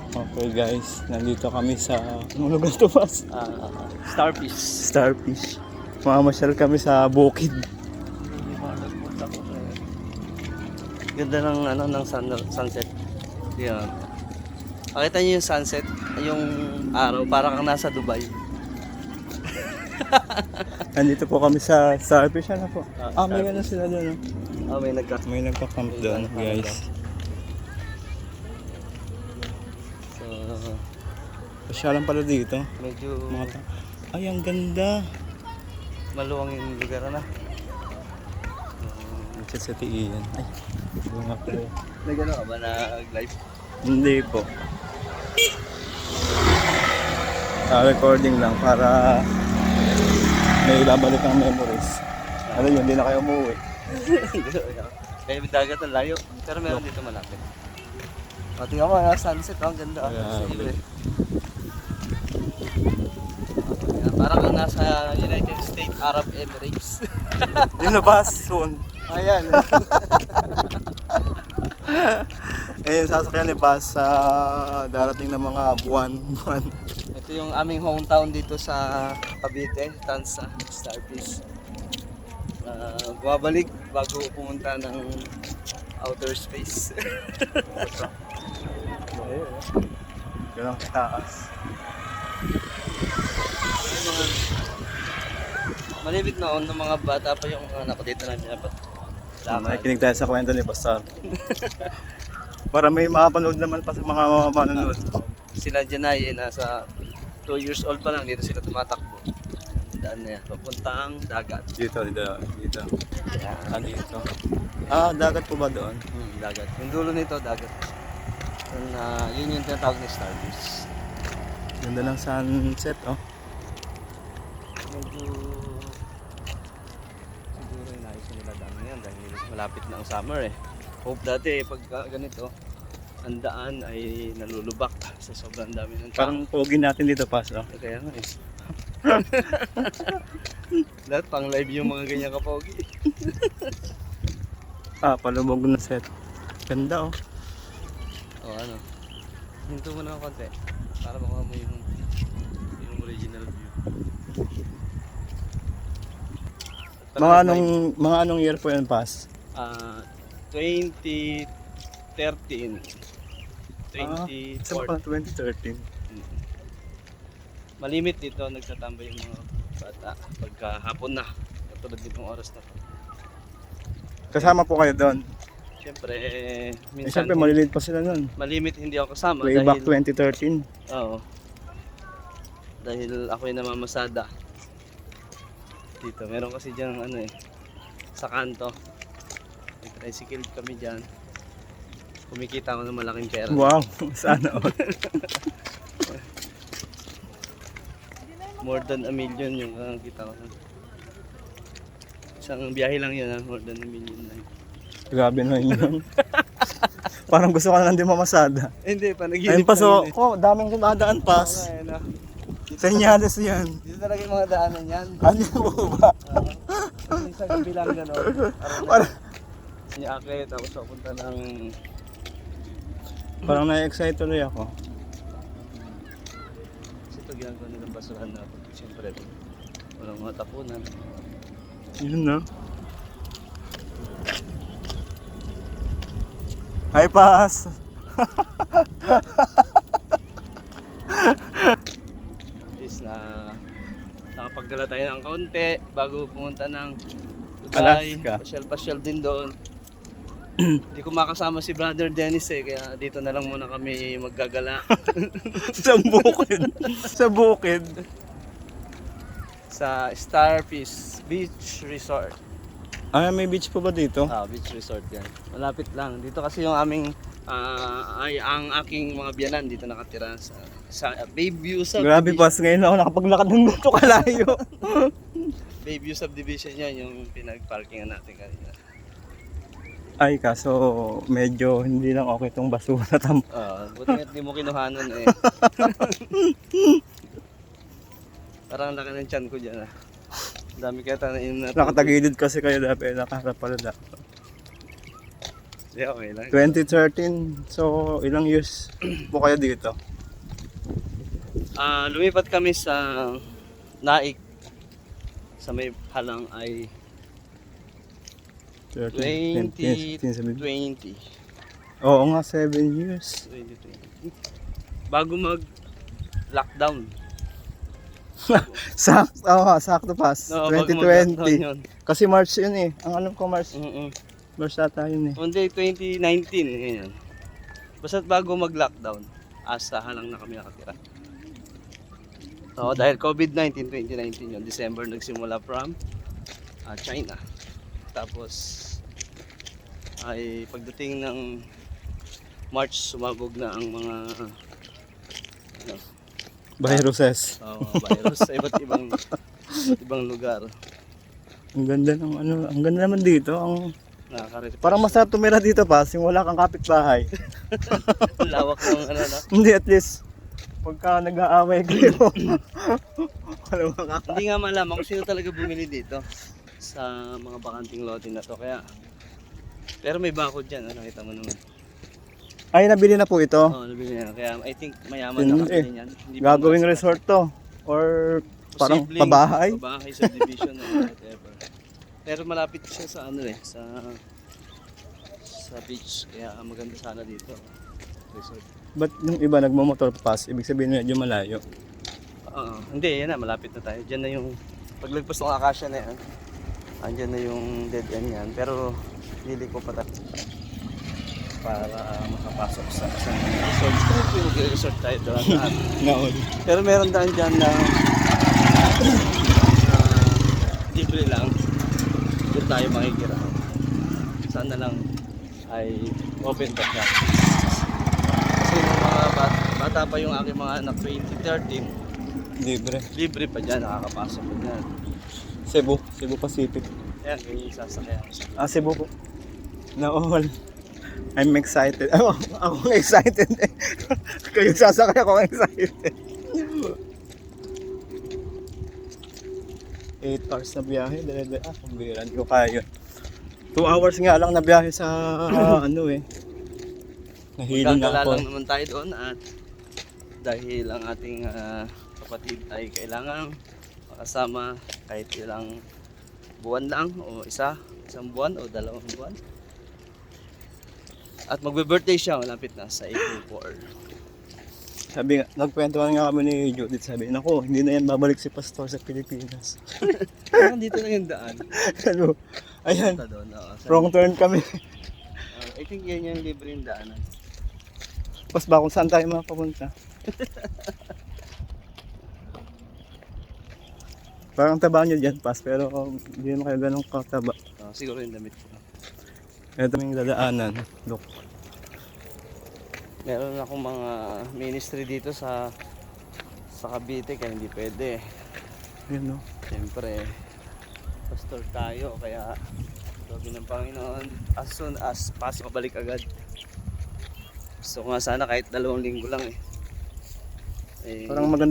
Okay guys, nandito kami sa anong lugar to Pas? Starfish. Starfish. Mamamasyal kami sa bukid. Ganda ng ng sunset. Yan. Pakita niyo yung sunset, yung araw, parang kang nasa Dubai. Nandito po kami sa Starfish. Ano po? May Starfish. ano sila doon. May May nagka-camp doon guys. So, Pasyalan pala dito. medyo Ay, ang ganda. maluwang yung lugar na. Sa tiiyan. Ay, bunga pala. Nagano ka ba na live? Hindi po. Recording lang para may babalik ang memories. Ano yun, hindi na kayo umuwi. Kaya may dagat ang layo. Pero meron dito malapit. Tingnan mo, sunset. Ang ganda. Grabe. Parang kang nasa United States Arab Emirates. Yun na ba? Soon. Ayan. Eh, sasakyan ni Bas sa darating na mga buwan. Ito yung aming hometown dito sa Cavite, Tansa, Starfish. Bumabalik bago pumunta ng outer space. Ganun kataas. Malibit noon ng mga bata pa yung mga anak ko dito na dapat. Nakikinig tayo sa kwento ni Pastor. Para may makapanood naman pa sa mga manonood. Sila dyan ay nasa 2 years old pa lang, dito sila tumatakbo. Daan na yan, papuntang dagat. Dito. Yan. Dito. Dagat po ba doon? Dagat. Yung dulo nito, dagat. Yun yung tinatawag ni Starfish. Ganda ng sunset, oh. Medyo siguro inayos nila daan na yan dahil malapit na ang summer eh. Hope dati pagka ganito, ang daan ay nalulubak sa sobrang dami ng tao. Parang pogi natin dito, Pas, oh. Kaya nga eh. Lahat pang live yung mga ganyan kapogi. Palubog na set. Ganda, oh. O ano, hinto mo na ng konti para makuha mo yung original view. Mga anong year po yan, Pas? 2013. Sa 2014. pala 2013. Malimit dito nagtatambay yung mga bata pagka hapon na. Katulad ditong oras na to. Kasama po kayo doon. Siyempre, Minsan siyempre maliliit pa sila noon. malimit hindi ako kasama Way back 2013. Oo. Dahil ako yung namamasada. Dito, meron kasi dyan sa kanto. May tricycle kami dyan. Kumikita ako ng malaking pera. Wow, sana all. More than 1 million yung kita ko. Isang biyahe lang yun, more than 1 million lang. Grabe na yun. Parang gusto ka na lang din mamasada. Hindi, Ayun, panaginip Pas, lang oh, daming dadaan, Pas. Senyales yan. Dito talaga yung mga daanan yan. Ano po ba? Sa gabi lang gano'n. Parang, Akit, tapos papunta ng... parang na-excite tuloy ako. Kasi ito ginagawa nilang basurahan na. Siyempre, walang mga tapunan. Yun na. Hi, Pas! Is na nakapagdala tayo ng kaunti bago pumunta ng Dubai. Alaska. Pasyal-pasyal din doon. Hindi ko makasama si Brother Dennis kaya dito na lang muna kami maggagala. Sa bukid. Sa bukid. Sa Starfish Beach Resort. May beach po ba dito? Beach resort yan. Malapit lang. Dito kasi yung aming ang aking mga biyanan dito nakatira sa Bayview Subdivision. Grabe, Pas. Ngayon ako nakapaglakad ng dito kalayo. Bayview Subdivision yan yung pinag-parkingan natin kanina. Ay, kaso medyo hindi lang okay itong basura. Buti nga hindi mo kinuhanan eh. Parang laki ng tiyan ko dyan ah. Dami kaya tanayin natin. Nakatagilid kasi kayo dapat. Nakaharap pala dapat. Hindi, okay lang. 2013. So, ilang years po kayo dito? Lumipat kami sa Naik. Sa may halang ay 13, 15, 17. 2020. Oo nga, 7 years. 2020. Bago mag-lockdown. Sakto pass. No, bago mag-lockdown 2020. yun. Kasi March yun eh. Ang alam ko March. Mm-mm. March ata yun eh. Hindi, 2019 ngayon. Basta't bago mag-lockdown, asahan lang na kami nakatira. Oo, dahil COVID-19, 2019 yun. December nagsimula from China. Tapos, ay pagdating ng March, sumabog na ang mga ano, Viruses. virus sa iba't ibang lugar. Ang ganda ng ano, ang ganda naman dito. Ang Nakaka-refresh. parang masarap tumira dito pa, yung wala kang kapitbahay. Lawak ng ano na. Hindi, at least pagka nag-aaway kayo. Wala mga Hindi nga malaman kung sino talaga bumili dito sa mga bakanting lote na to. Kaya, pero may bakod dyan, nakita mo naman. Ay, nabili na po ito. Oo, nabili na. Kaya I think mayaman na Hindi. kami niyan. Hindi pa Gagawing mas- resort to. Or parang Posibleng pabahay. Pabahay, subdivision or whatever. Pero malapit siya sa ano eh, sa beach. Kaya maganda sana dito. Resort. Ba't yung iba nagmamotor pass? Ibig sabihin medyo malayo. Oo. Hindi, yan na, malapit na tayo. Diyan na yung, paglagpas ng akasya na yan, andyan na yung dead end yan. Pero, hindi ko pa para makapasok sa resort. Kung mag-resort tayo doon lahat. Naon. Pero meron daan dyan na libre lang. Doon tayo makikira. Sana lang ay open pa siya. Kasi nung mga bata pa yung aking mga anak 2013, Libre. libre pa dyan, nakakapasok pa dyan. Cebu Pacific. Ayan, ganyan yung sasakyan. Cebu po. Naon. I'm excited. Ako excited eh. Kayo sasakay ako excited. 8 hours na biyahe. Kumbiran ko kaya. 2 hours nga lang na biyahe sa ano eh. Nahiling Magkakala ako. lang naman tayo doon at dahil ang ating kapatid ay kailangan makasama kahit ilang buwan lang o isang buwan o 2 buwan. At magbe-birthday siya, malapit na sa April 4. Sabi nga, nagkwentuhan nga kami ni Judith. Sabi, naku, hindi na yan babalik si Pastor sa Pilipinas. Dito lang yung daan. Ano? Ayan, Punta doon. Oo, wrong turn kami. I think yan yung libre yung daanan. Pas ba kung saan tayo mapapunta? Parang taba nyo dyan, Pas, pero hindi naman kayo ganun kataba. Siguro yung damit ko. Ito yung dadaanan. Look. Meron akong mga ministry dito sa Cavite kaya hindi pwede. Yun, no? Siyempre, pastor tayo kaya sabi ng Panginoon, as soon as pasok balik agad. Gusto ko nga sana kahit 2 linggo lang eh. Parang maganda